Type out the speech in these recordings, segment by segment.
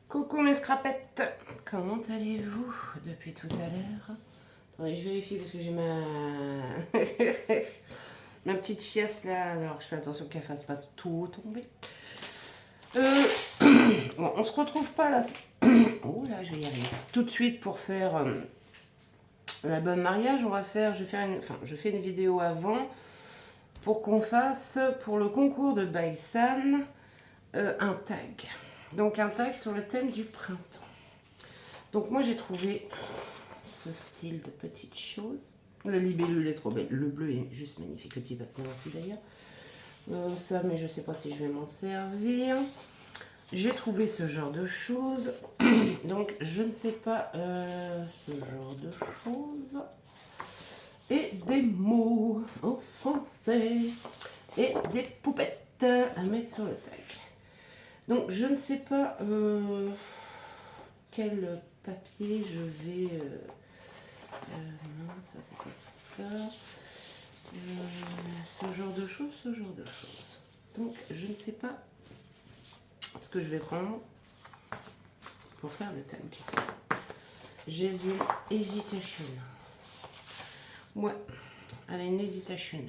Coucou mes scrapettes, comment allez-vous depuis tout à l'heure? Attendez, je vérifie parce que j'ai ma... ma petite chiasse là, alors je fais attention qu'elle fasse pas tout tomber. Bon, on se retrouve pas là. Oh là, je vais y arriver. Tout de suite pour faire l'album mariage, je fais une vidéo avant pour qu'on fasse pour le concours de Baisan un tag. Donc un tag sur le thème du printemps. Donc moi j'ai trouvé ce style de petites choses. La libellule est trop belle. Le bleu est juste magnifique. Le petit papillon aussi d'ailleurs. Ça, mais je sais pas si je vais m'en servir. J'ai trouvé ce genre de choses. Donc je ne sais pas ce genre de choses. Et des mots en français. Et des poupettes à mettre sur le tag. Donc je ne sais pas quel papier je vais... non, ça c'est pas ça. Ce genre de choses, ce genre de choses. Donc je ne sais pas ce que je vais prendre pour faire le tag. J'ai une hésitation. Ouais, elle a une hésitation.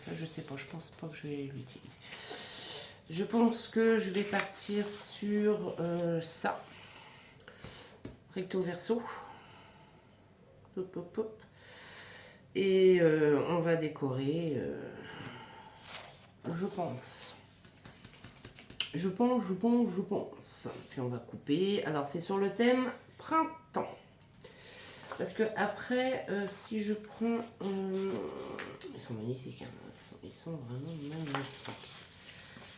Ça je sais pas, je pense pas que je vais l'utiliser. Je pense que je vais partir sur ça. Recto verso. Hop, hop, hop. Et on va décorer, je pense. Je pense. Puis on va couper. Alors c'est sur le thème printemps. Parce que après, si je prends... ils sont magnifiques, hein. Ils sont vraiment magnifiques.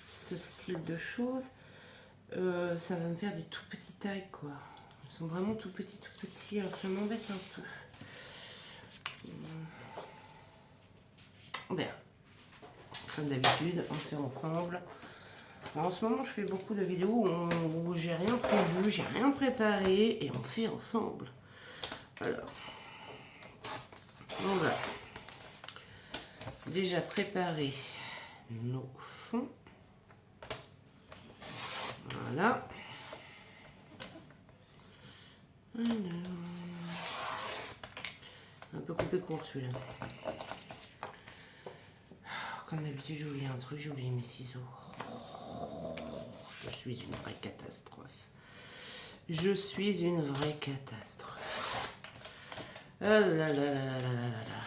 Ce style de choses, ça va me faire des tout petits tags, quoi. Ils sont vraiment tout petits. Alors ça m'embête un peu. On verra. Comme d'habitude, on fait ensemble. Alors, en ce moment, je fais beaucoup de vidéos où j'ai rien prévu, j'ai rien préparé et on fait ensemble. Alors, on va déjà préparer nos fonds. Voilà. Alors, un peu coupé court celui-là. Comme d'habitude, j'ai oublié un truc, j'ai oublié mes ciseaux. Je suis une vraie catastrophe. Je suis une vraie catastrophe. Ah là là là là là là là.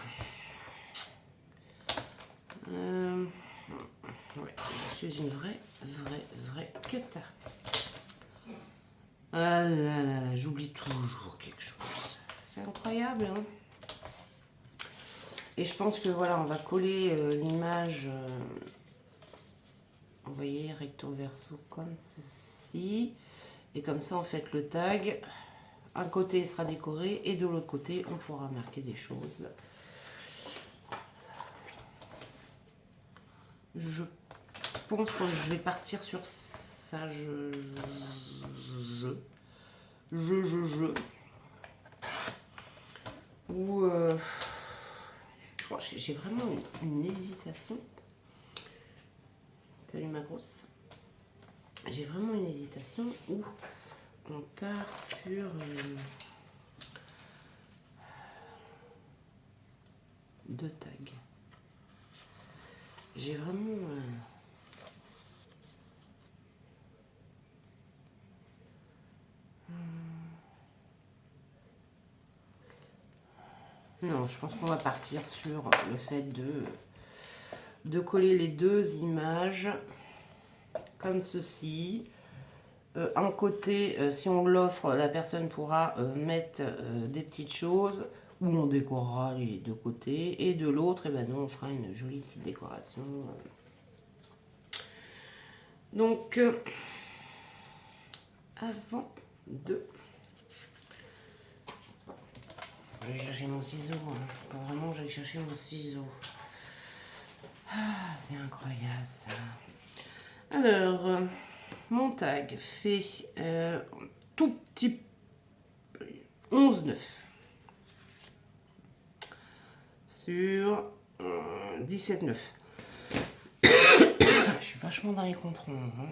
Ouais, je suis une vraie cata. Ah là là là, j'oublie toujours quelque chose. C'est incroyable, hein. Et je pense que voilà, on va coller l'image, vous voyez, recto verso comme ceci. Et comme ça, en fait, le tag, un côté sera décoré et de l'autre côté, on pourra marquer des choses. Je pense que je vais partir sur ça. Ou oh, j'ai vraiment une hésitation. Salut ma grosse. J'ai vraiment une hésitation où on part sur deux tags. J'ai vraiment non, je pense qu'on va partir sur le fait de coller les deux images comme ceci. Un côté, si on l'offre, la personne pourra mettre des petites choses où on décorera les deux côtés. Et de l'autre, eh ben, nous, on fera une jolie petite décoration. Donc, avant de... J'ai cherché mon ciseau. Hein. Faut vraiment, j'ai cherché mon ciseau. Ah, c'est incroyable ça. Alors, mon tag fait tout petit 11,9 sur 17,9. Je suis vachement dans les contrôles. Hein.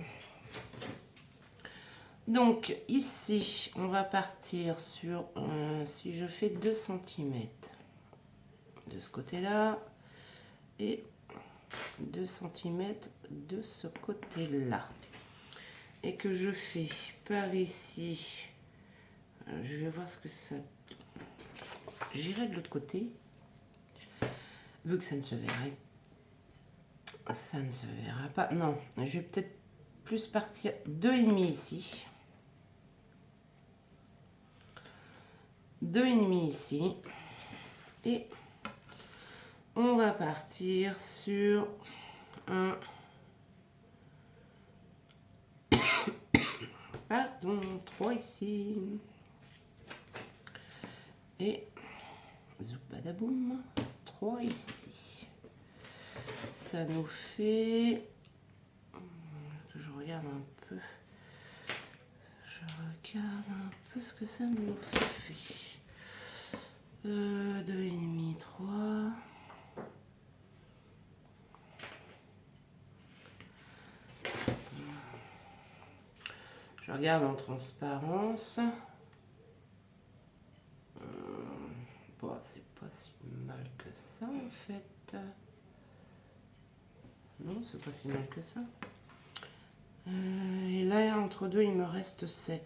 Donc ici, on va partir sur, si je fais 2 cm de ce côté-là et 2 cm de ce côté-là. Et que je fais par ici, je vais voir ce que ça... J'irai de l'autre côté, vu que ça ne se verrait. Ça ne se verra pas. Non, je vais peut-être plus partir 2,5 ici. 2,5 ici. Et on va partir sur un... Pardon, 3 ici. Et zoubadaboum, 3 ici. Ça nous fait... Je regarde un peu. Je regarde un peu ce que ça nous fait. 2,5, 3. Je regarde en transparence. Bon, c'est pas si mal que ça en fait. Non, c'est pas si mal que ça. Et là, entre deux, il me reste 7.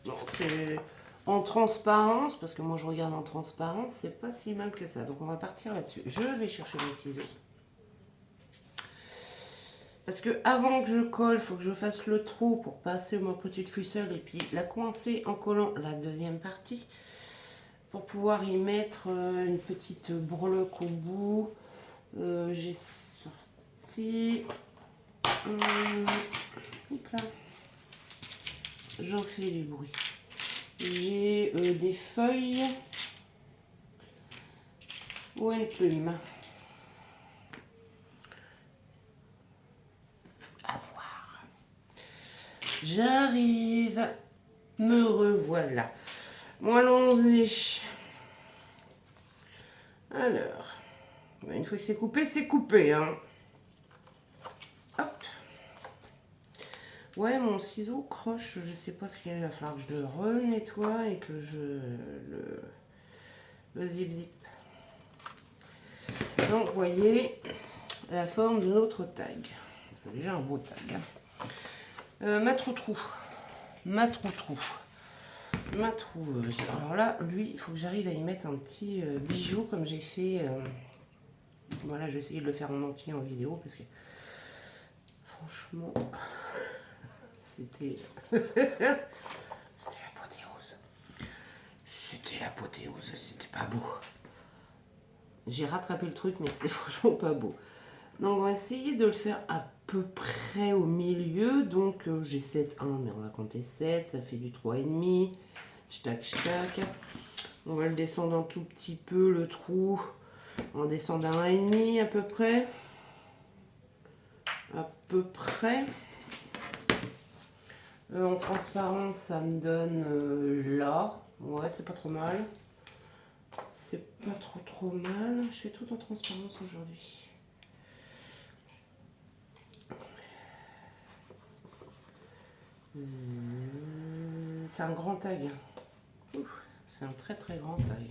Donc, c'est en transparence, parce que moi je regarde en transparence, c'est pas si mal que ça. Donc, on va partir là-dessus. Je vais chercher mes ciseaux. Parce que avant que je colle, il faut que je fasse le trou pour passer ma petite ficelle et puis la coincer en collant la deuxième partie. Pour pouvoir y mettre une petite breloque au bout. J'ai sorti... hop là. J'en fais du bruit. J'ai des feuilles ou une plume. À voir. J'arrive. Me revoilà. Bon, allons-y. Alors, une fois que c'est coupé, hein. Hop. Ouais, mon ciseau croche, je sais pas ce qu'il va falloir que je le renettoie et que je le zip. Donc, vous voyez la forme de notre tag. C'est déjà un beau tag. Hein. Ma trou. Alors là, lui, il faut que j'arrive à y mettre un petit bijou comme j'ai fait. Voilà, je vais essayer de le faire en entier en vidéo parce que franchement, c'était l'apothéose. C'était l'apothéose, c'était pas beau. J'ai rattrapé le truc, mais c'était franchement pas beau. Donc on va essayer de le faire à peu près au milieu. Donc j'ai 7,1, mais on va compter 7, ça fait du 3,5. Ch'tac. On va le descendre un tout petit peu, le trou. On descend d'un 1,5 à peu près. En transparence, ça me donne là. Ouais, c'est pas trop mal. C'est pas trop mal. Je fais tout en transparence aujourd'hui. C'est un grand tag. C'est un très grand tag.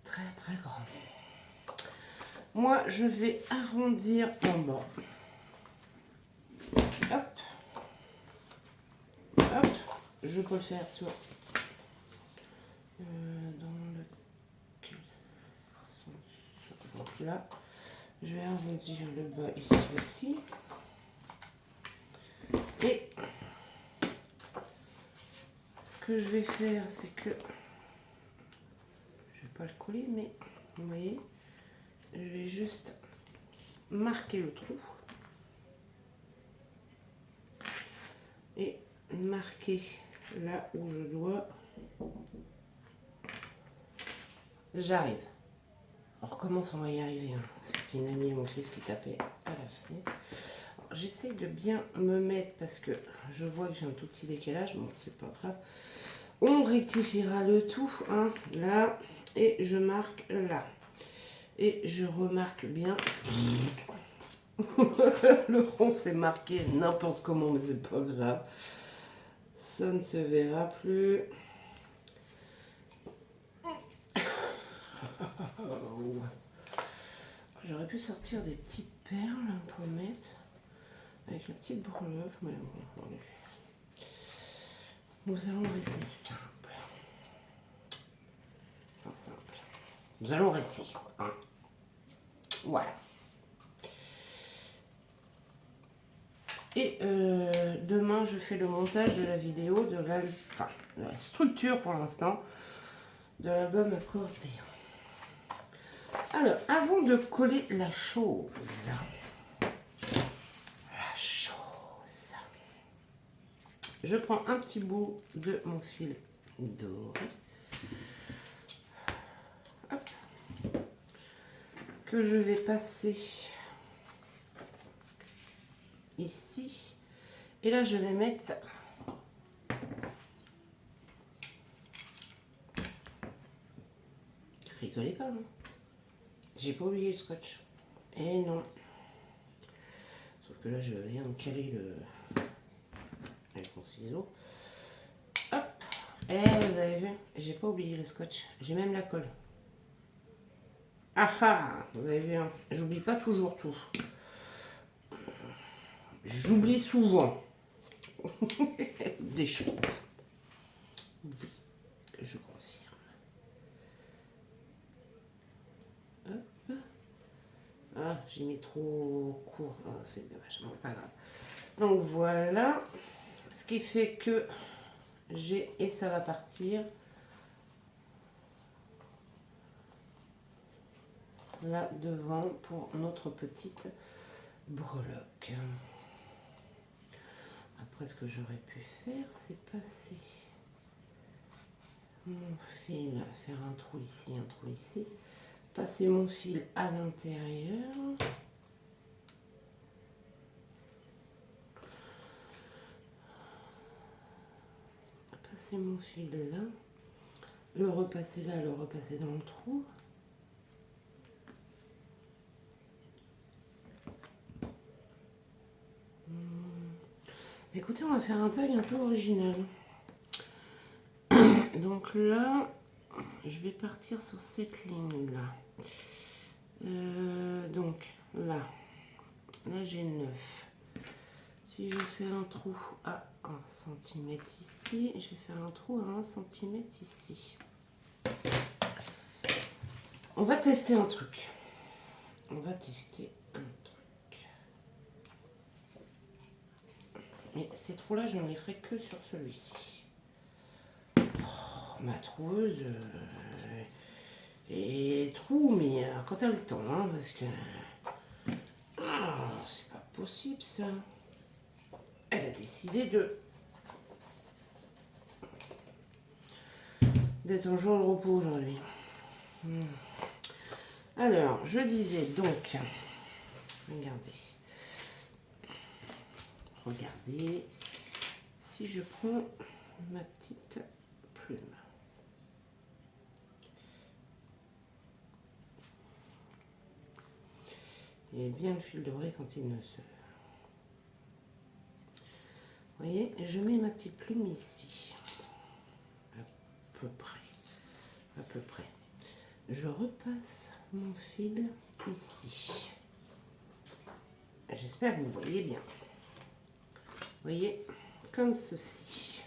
Très grand. Moi, je vais arrondir en bas. Hop. Je peux le faire sur dans le donc là, je vais arrondir le bas ici aussi. Et ce que je vais faire, c'est que je vais pas le coller, mais vous voyez, je vais juste marquer le trou et marquer là où je dois. J'arrive. On recommence, on va y arriver. Hein. C'était une amie et mon fils qui tapaient à la fenêtre. J'essaie de bien me mettre parce que je vois que j'ai un tout petit décalage. Bon, c'est pas grave. On rectifiera le tout, hein, là, et je marque là. Et je remarque bien. Le rond s'est marqué n'importe comment, mais c'est pas grave. Ça ne se verra plus. J'aurais pu sortir des petites perles pour mettre avec la petite breloque, mais bon, nous allons rester simple. Enfin, simple. Nous allons rester. Hein. Voilà. Et demain, je fais le montage de la vidéo, de la structure pour l'instant, de l'album Accordéon. Alors, avant de coller la chose, je prends un petit bout de mon fil doré, hop, que je vais passer ici. Et là, je vais mettre rigolez pas, non? J'ai pas oublié le scotch. Et non. Sauf que là, je viens de caler le avec mon ciseau. Hop. Et vous avez vu, j'ai pas oublié le scotch. J'ai même la colle. Ah ah, vous avez vu, hein, j'oublie pas toujours tout. J'oublie souvent des choses. Oui, je confirme. Hop. Ah, j'ai mis trop court. Oh, c'est dommage, bon, pas grave. Donc voilà, ce qui fait que j'ai, et ça va partir là devant pour notre petite breloque. Après, ce que j'aurais pu faire, c'est passer mon fil, faire un trou ici, passer mon fil à l'intérieur, passer mon fil là, le repasser là, le repasser dans le trou. Écoutez, on va faire un tag un peu original. Donc là, je vais partir sur cette ligne là. Donc là j'ai 9. Si je fais un trou à 1 cm ici, je vais faire un trou à 1 cm ici. On va tester un truc. On va tester un truc. Mais ces trous-là, je ne les ferai que sur celui-ci. Oh, ma troueuse et trou, mais quand elle a le temps, hein, parce que c'est pas possible ça. Elle a décidé d'être en jour de repos aujourd'hui. Alors, je disais donc, regardez, si je prends ma petite plume, et bien le fil doré quand il ne se... Vous voyez, je mets ma petite plume ici, à peu près, Je repasse mon fil ici. J'espère que vous voyez bien. Vous voyez, comme ceci.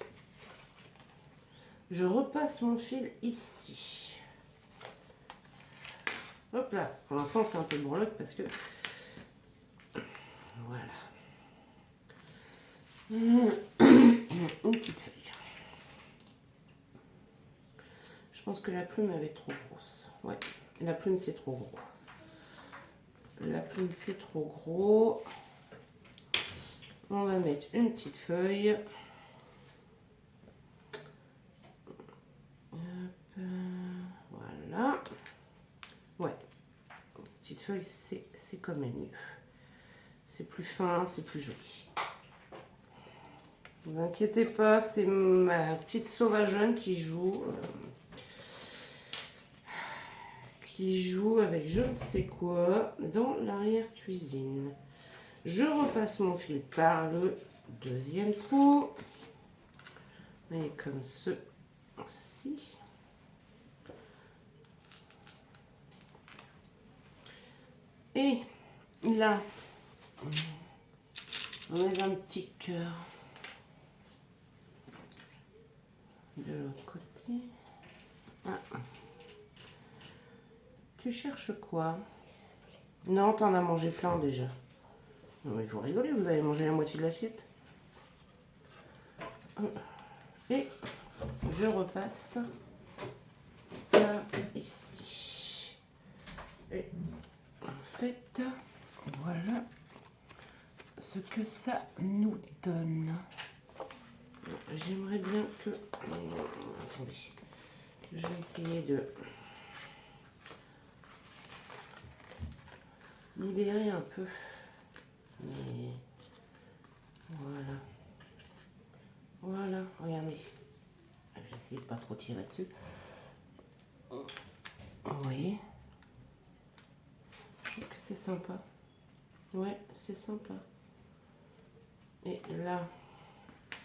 Je repasse mon fil ici. Hop là, pour l'instant c'est un peu breloque parce que... Voilà. Une petite feuille. Je pense que la plume avait trop grosse. Ouais, la plume c'est trop gros. La plume c'est trop gros. On va mettre une petite feuille. Hop, voilà. Ouais, petite feuille c'est quand même mieux. C'est plus fin, c'est plus joli. Ne vous inquiétez pas, c'est ma petite sauvageonne qui joue avec je ne sais quoi dans l'arrière-cuisine. Je repasse mon fil par le deuxième trou. Et comme ceci. Et là, on enlève un petit cœur de l'autre côté. Ah. Tu cherches quoi? Non, t'en as mangé plein déjà. Non, il faut rigoler, vous avez mangé la moitié de l'assiette. Et je repasse là, ici. Et en fait, voilà ce que ça nous donne. J'aimerais bien que... Attendez. Je vais essayer de libérer un peu. Mais voilà. Voilà, regardez. Je vais essayer de pas trop tirer dessus. Vous voyez? Je trouve que c'est sympa. Ouais, c'est sympa. Et là,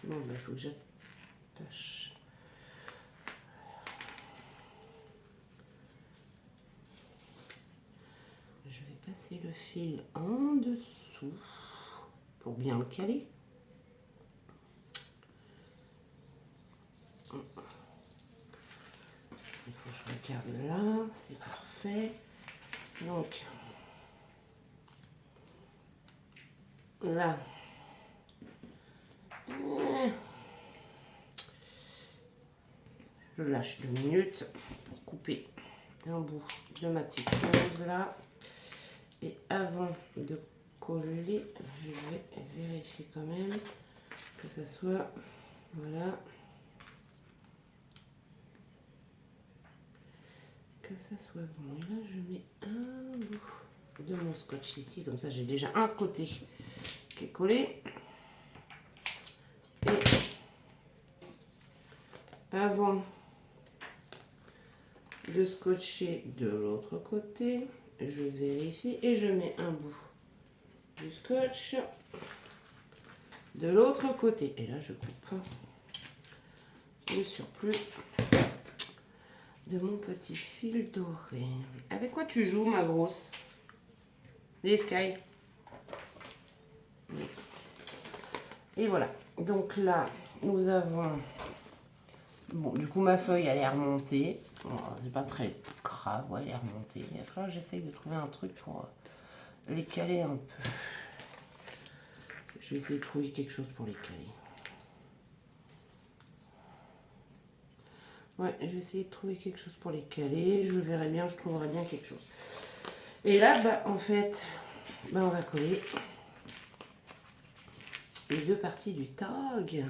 bon, il faut que j'attache. Je vais passer le fil en dessous pour bien le caler. Il faut que je regarde là, c'est parfait. Donc, là, je lâche 2 minutes pour couper un bout de ma petite chose là. Et avant de coller, je vais vérifier quand même que ça soit, voilà, que ça soit bon. Et là, je mets un bout de mon scotch ici, comme ça j'ai déjà un côté qui est collé. Et avant de scotcher de l'autre côté, je vérifie et je mets un bout du scotch de l'autre côté. Et là, je coupe le surplus de mon petit fil doré. Avec quoi tu joues, ma grosse? Les Sky. Et voilà. Donc là, nous avons... Bon, du coup, ma feuille, elle est remontée. Bon, c'est pas très grave, ouais, elle est remontée. Il va falloir que j'essaye de trouver un truc pour les caler un peu. Je vais essayer de trouver quelque chose pour les caler. Ouais, je vais essayer de trouver quelque chose pour les caler. Je verrai bien, je trouverai bien quelque chose. Et là, bah, en fait, bah, on va coller les deux parties du tag.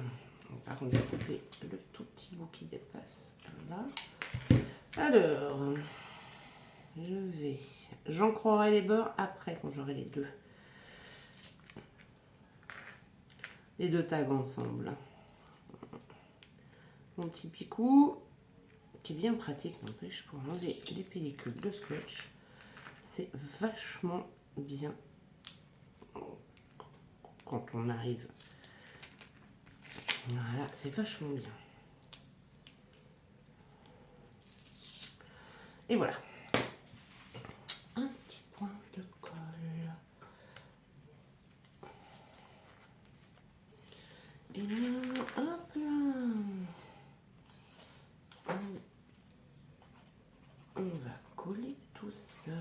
Par contre, je vais couper le tout petit bout qui dépasse là. Alors, j'ancrerai les bords après quand j'aurai les deux tags ensemble. Mon petit picou qui est bien pratique n'empêche pour enlever les pellicules de scotch. C'est vachement bien quand on arrive. Voilà, c'est vachement bien. Et voilà. Un petit point de colle. Et là, hop là. On va coller tout ça.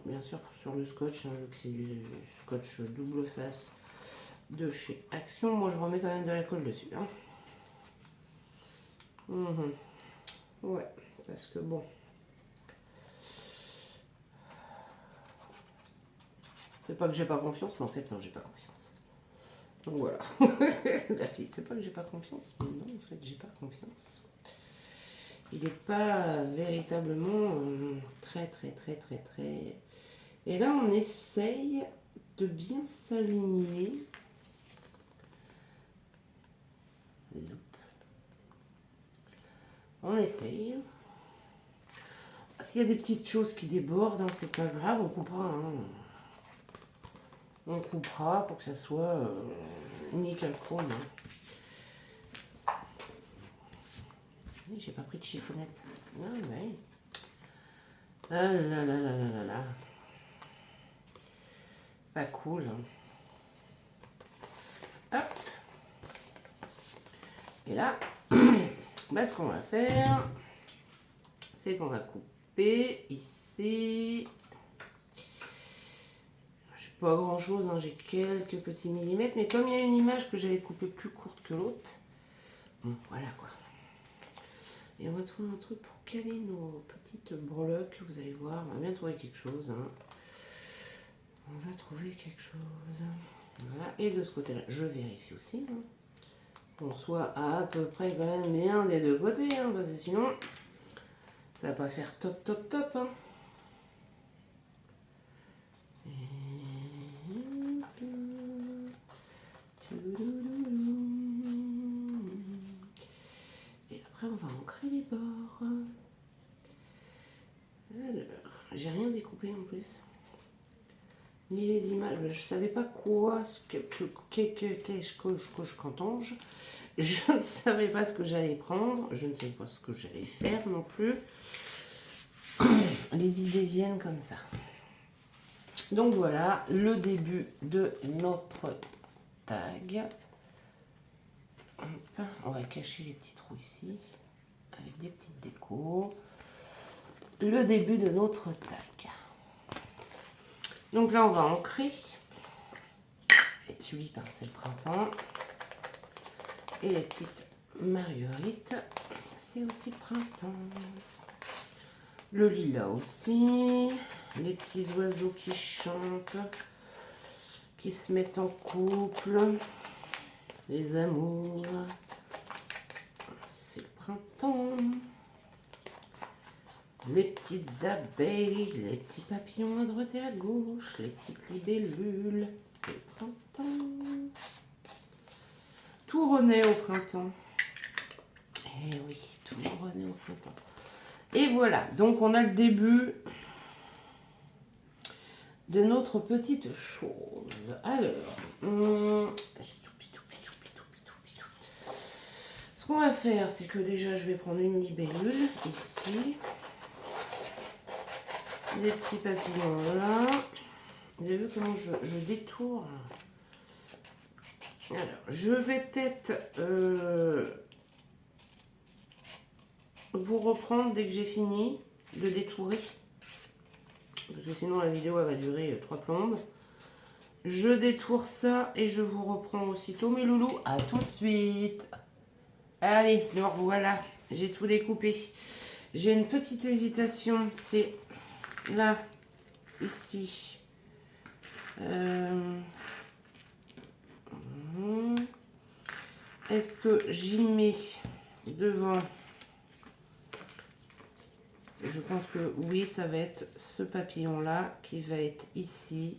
Bien sûr, sur le scotch, hein, vu que c'est du scotch double face de chez Action, moi je remets quand même de la colle dessus. Hein. Ouais, parce que bon. C'est pas que j'ai pas confiance, mais en fait, non, j'ai pas confiance. Donc voilà. La fille, c'est pas que j'ai pas confiance, mais non, en fait, j'ai pas confiance. Il n'est pas véritablement très. Et là, on essaye de bien s'aligner. On essaye. S'il y a des petites choses qui débordent, hein, c'est pas grave, on coupera. Hein. On coupera pour que ça soit nickel chrome. Hein. J'ai pas pris de chiffonnette. Ah ouais. Ah là là là là là là. Pas cool. Hop. Et là, bah, ce qu'on va faire, c'est qu'on va couper ici. Je sais pas grand chose, hein, j'ai quelques petits millimètres, mais comme il y a une image que j'avais coupée plus courte que l'autre, bon, voilà quoi. Et on va trouver un truc pour caler nos petites breloques, vous allez voir, on va bien trouver quelque chose. Hein. On va trouver quelque chose. Voilà, et de ce côté-là, je vérifie aussi. Hein. Qu'on soit à peu près quand même bien des deux côtés, hein, parce que sinon, ça va pas faire top, top, top. Hein. Et après, on va ancrer les bords. Alors, j'ai rien découpé en plus. Ni les images. Je savais pas quoi, qu'entange. Je ne savais pas ce que j'allais prendre. Je ne savais pas ce que j'allais faire non plus. Les idées viennent comme ça. Donc voilà, le début de notre tag. On va cacher les petits trous ici, avec des petites décos. Le début de notre tag. Donc là, on va ancrer. Les tulipes, c'est le printemps. Et les petites marguerites, c'est aussi le printemps. Le lilas aussi. Les petits oiseaux qui chantent, qui se mettent en couple. Les amours, c'est le printemps. Les petites abeilles, les petits papillons à droite et à gauche, les petites libellules, c'est le printemps. Tout renaît au printemps. Eh oui, tout renaît au printemps. Et voilà, donc on a le début de notre petite chose. Alors, ce qu'on va faire, c'est que déjà je vais prendre une libellule ici. Les petits papillons là. Vous avez vu comment je détourne. Alors, je vais peut-être vous reprendre dès que j'ai fini de détourer. Parce que sinon la vidéo elle va durer 3 plombes. Je détourne ça et je vous reprends aussitôt mes loulous. À tout de suite. Allez, donc voilà, j'ai tout découpé. J'ai une petite hésitation, c'est là, ici. Est-ce que j'y mets devant? Je pense que oui, ça va être ce papillon-là qui va être ici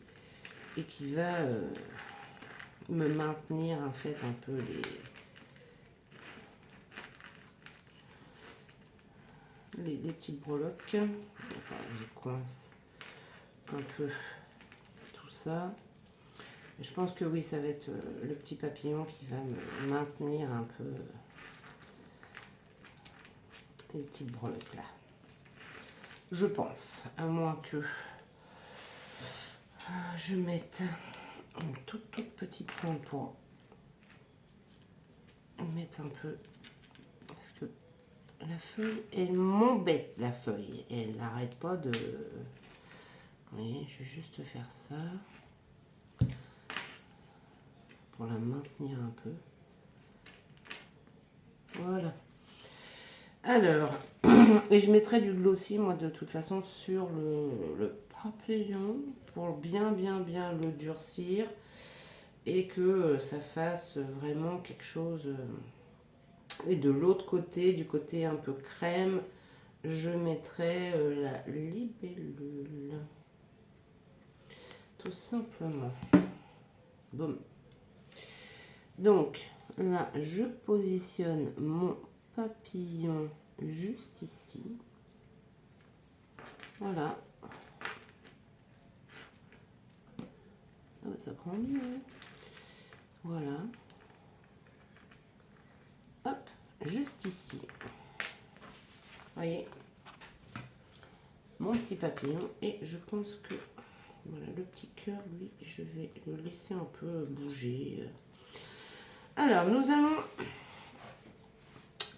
et qui va me maintenir en fait un peu les petites breloques. Enfin, je coince un peu tout ça. Je pense que oui, ça va être le petit papillon qui va me maintenir un peu les petites breloques là. Je pense, à moins que je mette une toute petite pointe pour mettre un peu, parce que la feuille, elle m'embête, la feuille, elle n'arrête pas de... Vous voyez, je vais juste faire ça pour la maintenir un peu. Voilà. Alors, et je mettrai du glossy, moi, de toute façon, sur le papillon pour bien le durcir et que ça fasse vraiment quelque chose. Et de l'autre côté, du côté un peu crème, je mettrai la libellule. Tout simplement. Boum. Donc, là, je positionne mon papillon juste ici. Voilà. Ah, ça prend mieux. Hein. Voilà. Hop, juste ici. Voyez, mon petit papillon. Et je pense que voilà, le petit cœur, lui, je vais le laisser un peu bouger. Alors, nous allons...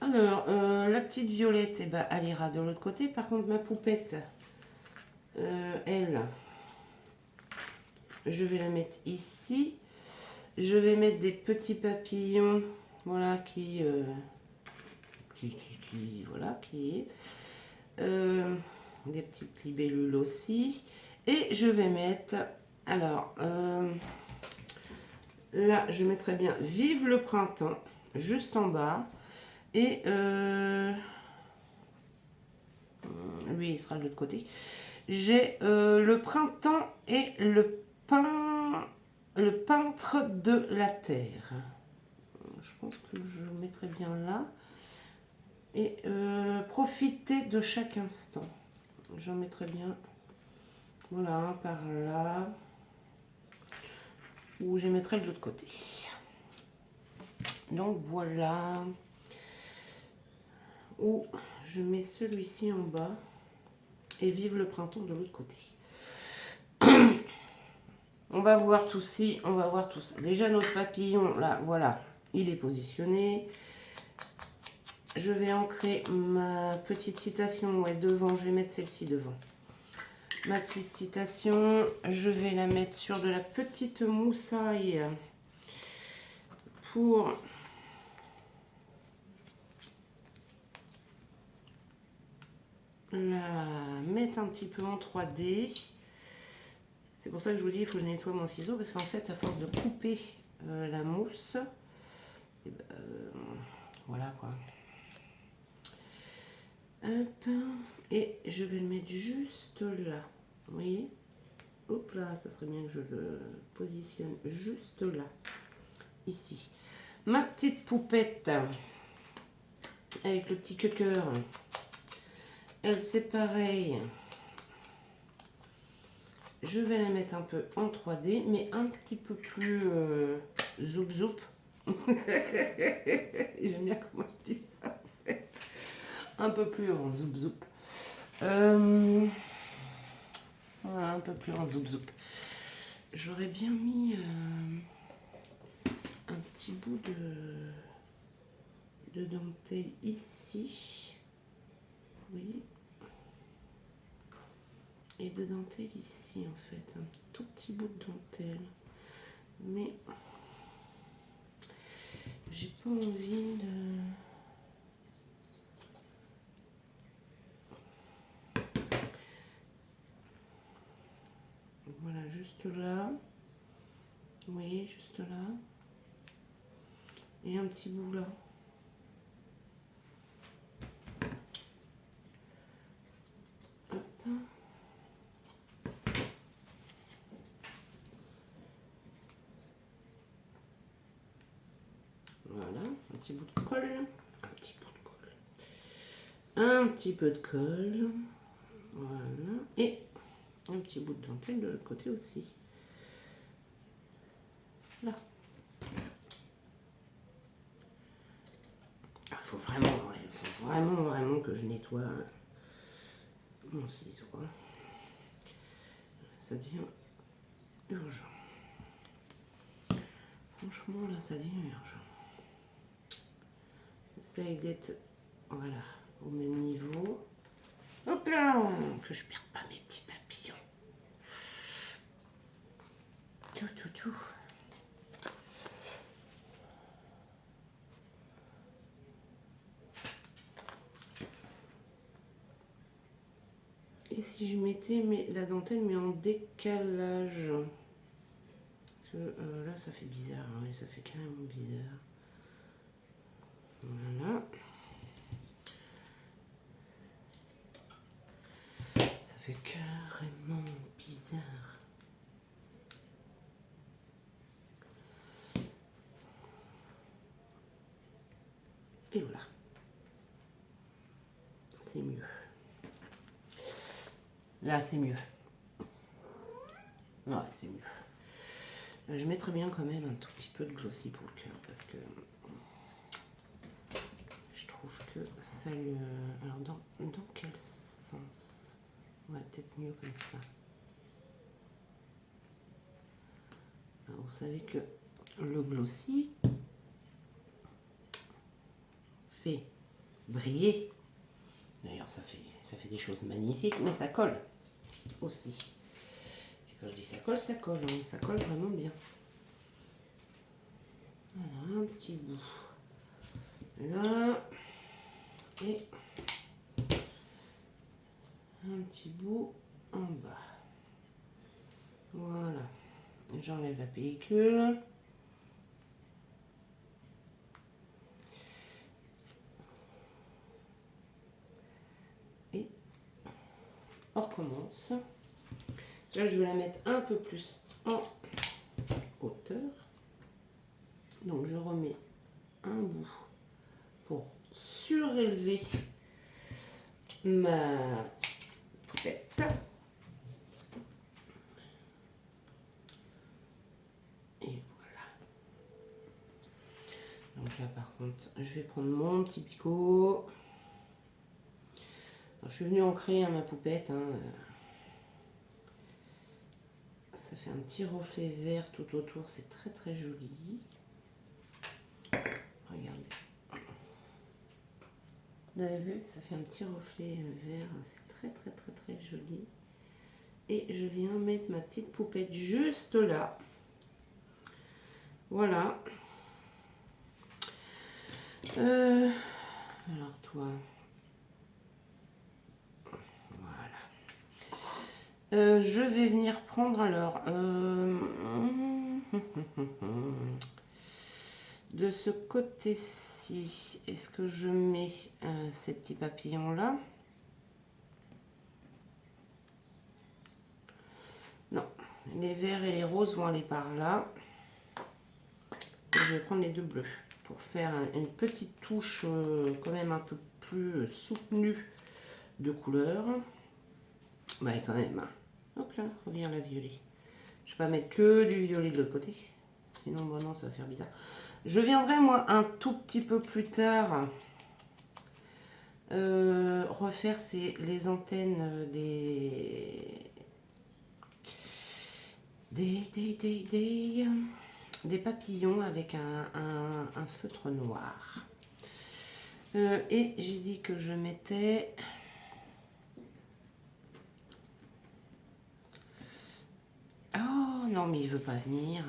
Alors, la petite violette, eh ben, elle ira de l'autre côté. Par contre, ma poupette, elle, je vais la mettre ici. Je vais mettre des petits papillons, voilà, voilà, des petites libellules aussi. Et je vais mettre, alors, là, je mettrai bien Vive le printemps, juste en bas. Et lui, il sera de l'autre côté. J'ai le printemps et le peintre de la terre. Je pense que je le mettrai bien là. Et profiter de chaque instant. J'en mettrai bien, voilà, par là. Ou je mettrai de l'autre côté. Donc voilà. Ou je mets celui-ci en bas. Et Vive le printemps de l'autre côté. On va voir tout ci, on va voir tout ça. Déjà notre papillon, là, voilà, il est positionné. Je vais ancrer ma petite citation devant, je vais mettre celle-ci devant. Ma petite citation, je vais la mettre sur de la petite moussaille pour la mettre un petit peu en 3D. C'est pour ça que je vous dis, il faut que je nettoie mon ciseau, parce qu'en fait, à force de couper la mousse, et ben, voilà quoi. Hop, et je vais le mettre juste là. Vous voyez? Hop là, ça serait bien que je le positionne juste là. Ici. Ma petite poupette avec le petit cœur. Elle, c'est pareil. Je vais la mettre un peu en 3D, mais un petit peu plus zoup zoup. J'aime bien comment je dis ça en fait. Un peu plus en zoup zoup. Voilà, un peu plus en zoup zoup. J'aurais bien mis un petit bout de dentelle ici. Oui. Et de dentelle ici en fait. Un tout petit bout de dentelle. Mais j'ai pas envie de... Voilà, juste là. Vous voyez, juste là. Et un petit bout là. Hop. Voilà, un petit bout de colle. Un petit bout de colle. Un petit peu de colle. Voilà. Et un petit bout de dentelle de l'autre côté aussi. Là. Il faut vraiment, ouais, faut vraiment que je nettoie mon ciseau. Ça devient urgent. Franchement, là, ça devient urgent. J'essaye d'être, voilà, au même niveau. Hop là, que je perde pas mes petits papillons. Tout. Et si je mettais la dentelle mais en décalage, parce que là ça fait bizarre, hein, ça fait carrément bizarre. Voilà. Ça fait carrément bizarre. Et voilà. C'est mieux. Là, c'est mieux. Ouais, c'est mieux. Je mettrais bien quand même un tout petit peu de glossy pour le cœur parce que je trouve que ça lui... Alors, dans quel sens? Ouais, peut-être mieux comme ça. Alors, vous savez que le glossy fait briller. D'ailleurs, ça fait des choses magnifiques, mais ça colle aussi. Et quand je dis ça colle, hein, ça colle vraiment bien. Voilà, un petit bout là et un petit bout en bas. Voilà, j'enlève la pellicule. Et on recommence. Là, je vais la mettre un peu plus en hauteur. Donc, je remets un bout pour surélever ma poupette. Et voilà. Donc là, par contre, je vais prendre mon petit picot. Alors, je suis venue ancrer ma poupette. Hein. Ça fait un petit reflet vert tout autour. C'est très très joli. Regardez. Vous avez vu, ça fait un petit reflet vert. C'est très très très très joli. Et je viens mettre ma petite poupette juste là. Voilà. Alors toi. Voilà. Je vais venir prendre alors. De ce côté-ci, est-ce que je mets ces petits papillons là? Non, les verts et les roses vont aller par là. Et je vais prendre les deux bleus pour faire une petite touche quand même un peu plus soutenue de couleur. Bah quand même. Hop là, revient la violet. Je vais pas mettre que du violet de l'autre côté. Sinon, bon, non, ça va faire bizarre. Je viendrai, moi, un tout petit peu plus tard refaire les antennes des papillons avec un feutre noir. Et j'ai dit que je mettais... Oh non, mais il veut pas venir.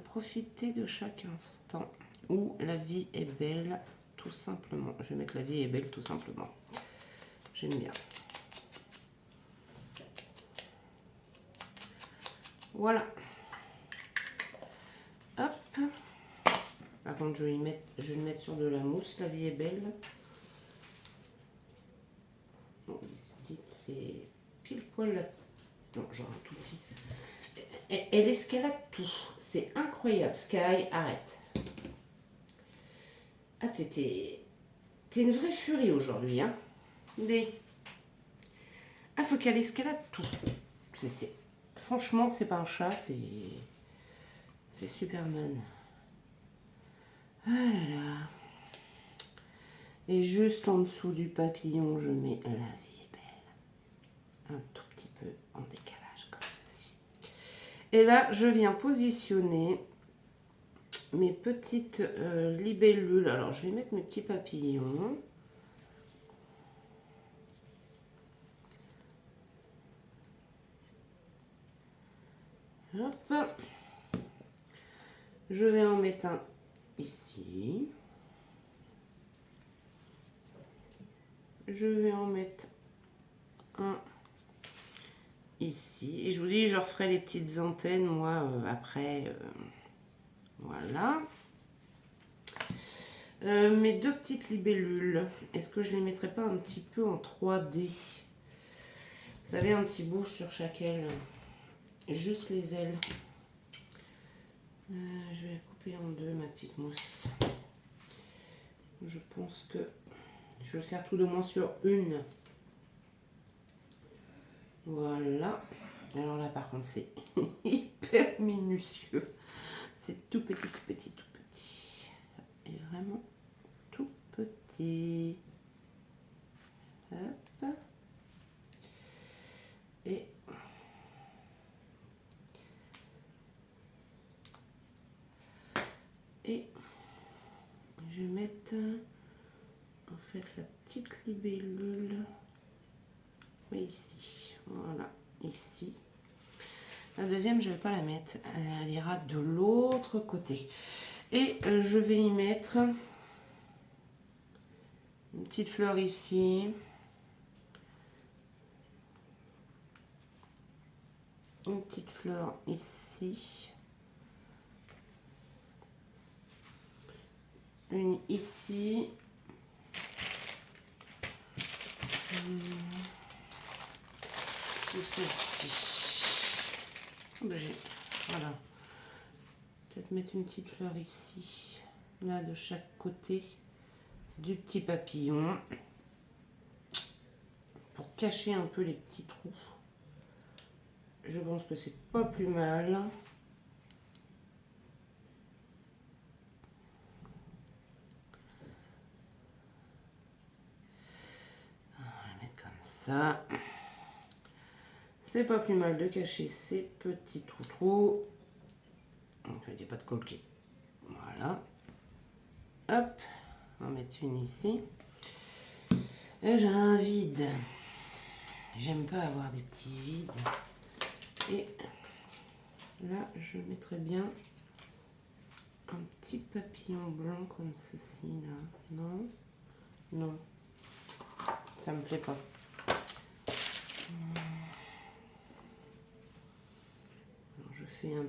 Profitez de chaque instant où la vie est belle, tout simplement. Je vais mettre la vie est belle, tout simplement. J'aime bien. Voilà. Hop. Par contre, je vais le mettre sur de la mousse. La vie est belle. Bon, dites, c'est pile poil là. Non, genre un tout petit. Elle escalade tout. C'est incroyable. Sky, arrête. Ah, t'es une vraie furie aujourd'hui, hein. Ah, faut qu'elle escalade tout. Franchement, c'est pas un chat, c'est Superman. Ah là là. Et juste en dessous du papillon, je mets la vie est belle. Un tout petit peu en décalage, comme ceci. Et là, je viens positionner mes petites libellules. Alors, je vais mettre mes petits papillons. Hop. Je vais en mettre un ici. Je vais en mettre un ici. Et je vous dis, je referai les petites antennes, moi, après. Voilà. Mes deux petites libellules, est-ce que je les mettrai pas un petit peu en 3D? Vous savez, un petit bout sur chaque aile. Juste les ailes. Je vais la couper en deux, ma petite mousse. Je pense que je vais faire tout de moins sur une. Voilà. Alors là, par contre, c'est hyper minutieux. C'est tout petit, tout petit, tout petit. Et vraiment tout Et je vais mettre en fait la petite libellule. Oui, ici. Voilà, ici. La deuxième, je ne vais pas la mettre. Elle ira de l'autre côté. Et je vais y mettre une petite fleur ici. Une petite fleur ici. Une ici. Ou celle-ci. Voilà. Peut-être mettre une petite fleur ici. Là, de chaque côté du petit papillon. Pour cacher un peu les petits trous. Je pense que c'est pas plus mal. On va mettre comme ça. C'est pas plus mal de cacher ces petits trous. En fait, il n'y a pas de collier. Voilà. Hop. On va mettre une ici. Et j'ai un vide. J'aime pas avoir des petits vides. Et là, je mettrais bien un petit papillon blanc comme ceci, là. Non? Non. Ça me plaît pas. Alors, je fais une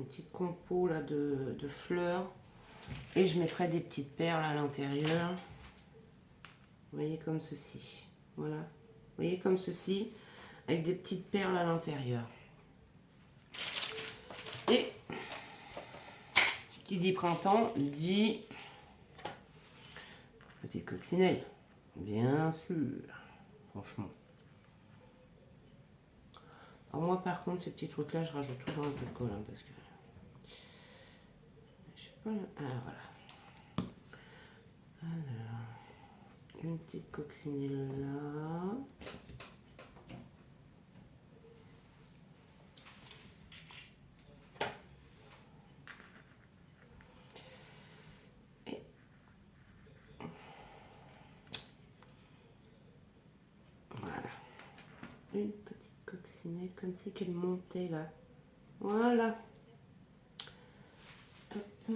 petite compo là de fleurs. Et je mettrai des petites perles à l'intérieur. Vous voyez, comme ceci. Voilà. Vous voyez, comme ceci. Avec des petites perles à l'intérieur. Et qui dit printemps dit petite coccinelle. Bien sûr. Franchement. Alors moi par contre ces petits trucs là je rajoute toujours un peu de colle hein, parce que je sais pas là. Ah voilà. Alors une petite coccinelle là. Et voilà. Une petite coccinelle comme si qu'elle montait là. Voilà. Hop.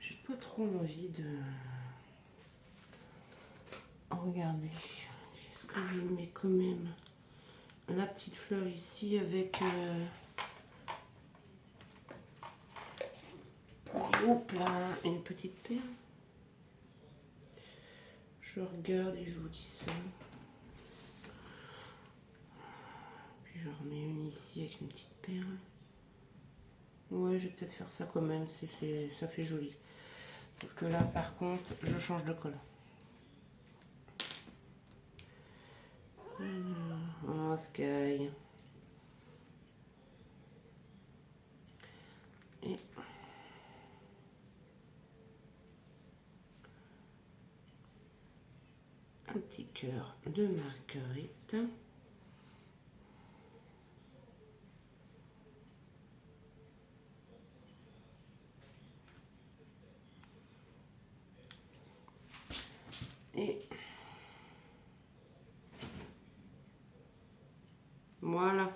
J'ai pas trop envie de... Regardez, est-ce que je mets quand même la petite fleur ici avec... Hop là, une petite perle. Je regarde et je vous dis ça. Puis je remets une ici avec une petite perle. Ouais, je vais peut-être faire ça quand même, ça fait joli. Sauf que là, par contre, je change de colle. Oh, Sky. Et un petit cœur de marguerite. Et voilà.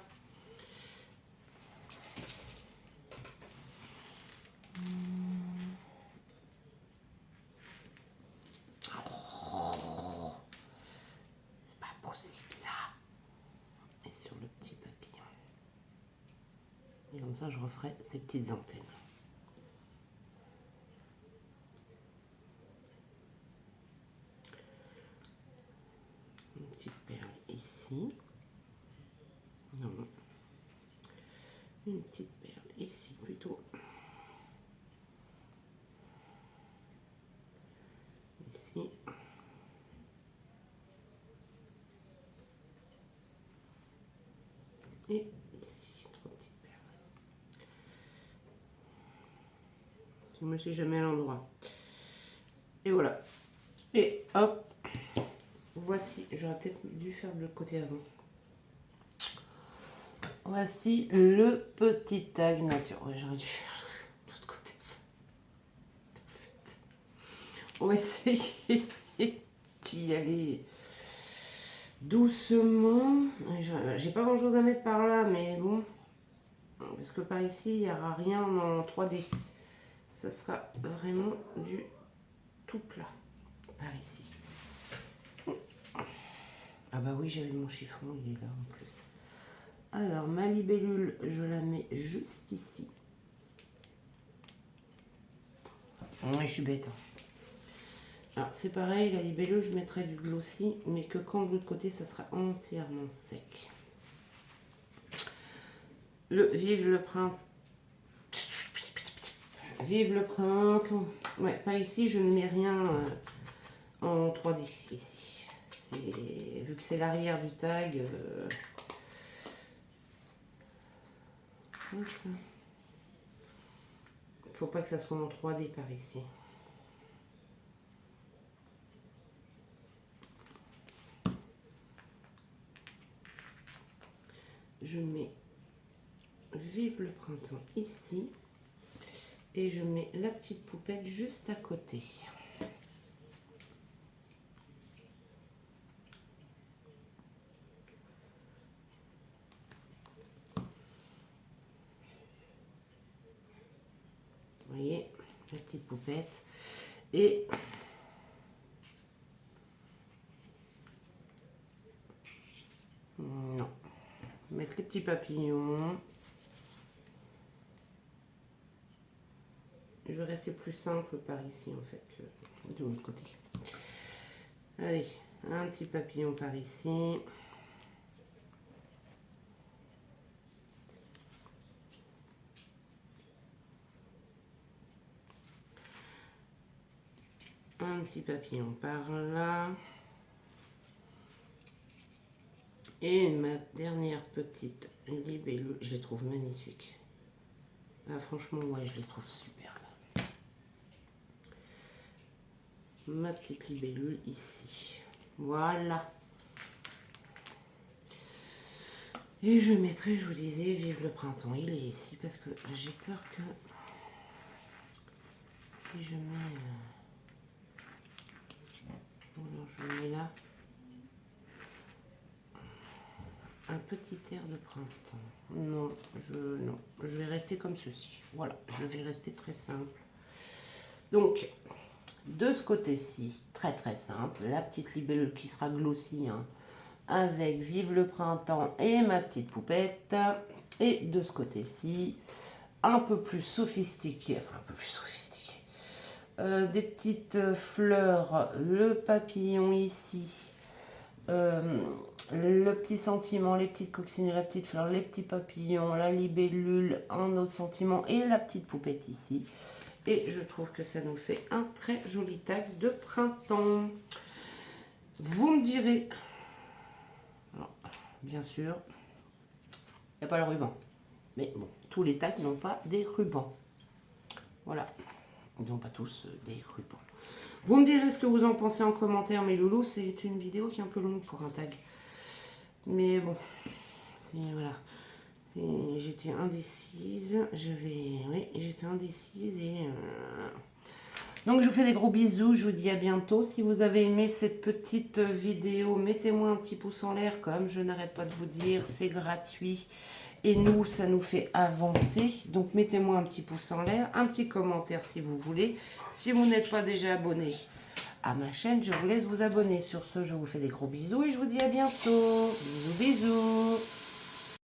Oh, c'est pas possible ça. Et sur le petit papillon. Et comme ça, je referai ces petites antennes. Une petite perle ici. Non. Une petite perle ici plutôt. Ici. Et ici, trois petites perles. Je ne me suis jamais à l'endroit. Et voilà. Et hop. Voici. J'aurais peut-être dû faire de l'autre côté avant. Voici le petit tag nature. Ouais, j'aurais dû faire de l'autre côté. On va essayer d'y aller doucement. J'ai pas grand chose à mettre par là, mais bon. Parce que par ici, il n'y aura rien en 3D. Ça sera vraiment du tout plat. Par ici. Ah bah oui, j'avais mon chiffon, il est là en plus. Alors, ma libellule, je la mets juste ici. Ouais, je suis bête. Alors, c'est pareil, la libellule, je mettrai du glossy, mais que quand de l'autre côté, ça sera entièrement sec. Vive le printemps. Vive le printemps. Ouais, par ici, je ne mets rien en 3D ici. Vu que c'est l'arrière du tag. Faut pas que ça soit en 3D par ici. Je mets Vive le printemps ici. Et je mets la petite poupette juste à côté. Vous voyez, la petite poupette. Et non, mettre les petits papillons. Je vais rester plus simple par ici en fait que de l'autre côté. Allez, un petit papillon par ici. Un petit papillon par là. Et ma dernière petite libellule, je les trouve magnifiques. Ah, franchement, ouais, je les trouve superbes. Ma petite libellule ici. Voilà. Et je mettrai, je vous disais, Vive le printemps. Il est ici parce que j'ai peur que si je mets... non, je le mets là. Un petit air de printemps. Non, je vais rester comme ceci. Voilà, je vais rester très simple. Donc, de ce côté-ci, très très simple, la petite libellule qui sera glossy, hein, avec Vive le printemps et ma petite poupette. Et de ce côté-ci, un peu plus sophistiqué, enfin un peu plus sophistiqué. Des petites fleurs, le papillon ici. Le petit sentiment, les petites coccinelles, la petite fleur, les petits papillons, la libellule, un autre sentiment et la petite poupette ici. Et je trouve que ça nous fait un très joli tag de printemps. Vous me direz, alors, bien sûr, il n'y a pas le ruban. Mais bon, tous les tags n'ont pas des rubans. Voilà, ils n'ont pas tous des rubans. Vous me direz ce que vous en pensez en commentaire, mes loulous. C'est une vidéo qui est un peu longue pour un tag. Mais bon, voilà. J'étais indécise. Oui, j'étais indécise et... Donc je vous fais des gros bisous, je vous dis à bientôt. Si vous avez aimé cette petite vidéo, mettez-moi un petit pouce en l'air, comme je n'arrête pas de vous dire, c'est gratuit. Et nous, ça nous fait avancer. Donc mettez-moi un petit pouce en l'air, un petit commentaire si vous voulez. Si vous n'êtes pas déjà abonné à ma chaîne, je vous laisse vous abonner. Sur ce, je vous fais des gros bisous et je vous dis à bientôt. Bisous, bisous.